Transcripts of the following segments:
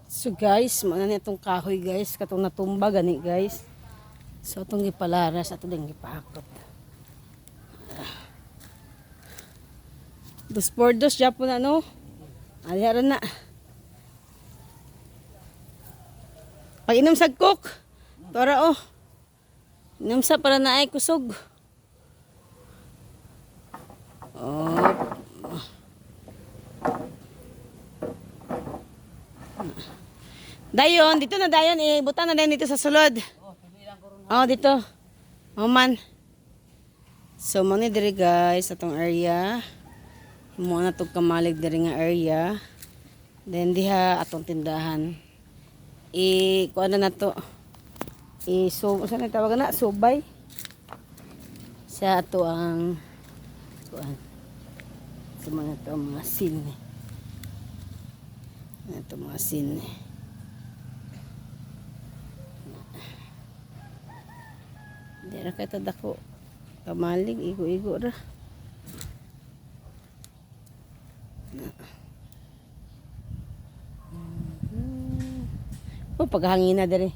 So guys, mana ni itong kahoy guys, katong natumba gani guys. So itong gipalaras, ato din gipahakot. Dos por dos, Japon na no? Aliharan na. Pag inom sa cook, tora oh. Inom sa para na ay kusog. Oh. Dayon, dito na dayon eh. Buta na din dito sa sulod. Oh, dito. Oh man. So, mani diri guys, atong area. Himo na tog kamalig diri nga area. Then diha atong tindahan. Kuan na to. So, saan na tawag na? Subay. Sa ato ang kuan. Sa mga to mga sin. Ito mga sin. Hindi na kaya tadako. Kamalig, igo-igo ra. Oh, paghangin na dere.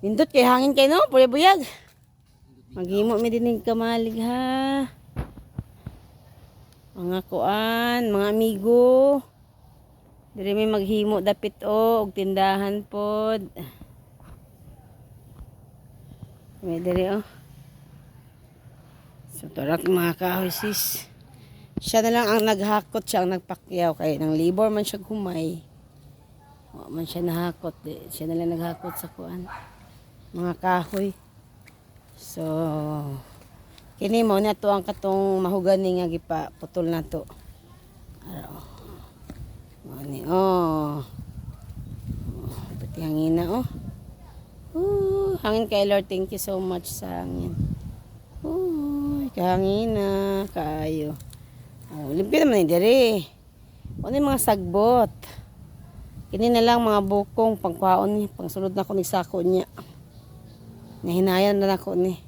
Pindot kay hangin kay no, buyag. Maghimo mi dinig kamalig ha. Mga kuan, mga amigo. Diri may maghimo dapit og tindahan pod. May diri oh. So tarak mga kahoy sis. Siya na lang ang naghakot, siya ang nagpakyaw kay nang labor man siya humay. Wa man siya nahakot, siya na lang naghakot sa kuan. Mga kahoy. So kini mo na to ang katong mahugani nga gipa putol na to. Araw. Mani oh. Pati hangin na oh. Hangin kay Lord, thank you so much sa hangin. Kahangin na kaayo. Limpyo naman ni dere. Ano yung mga sagbot. Kini na lang mga bukong pangkwaon ni, pangsulod na ko ni sako niya. Nahinayan na ako ni.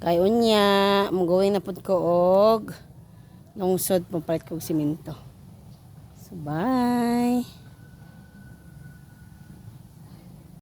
Kay unya, magawin na pud ko og lungsod pampalit ko og simento. So bye.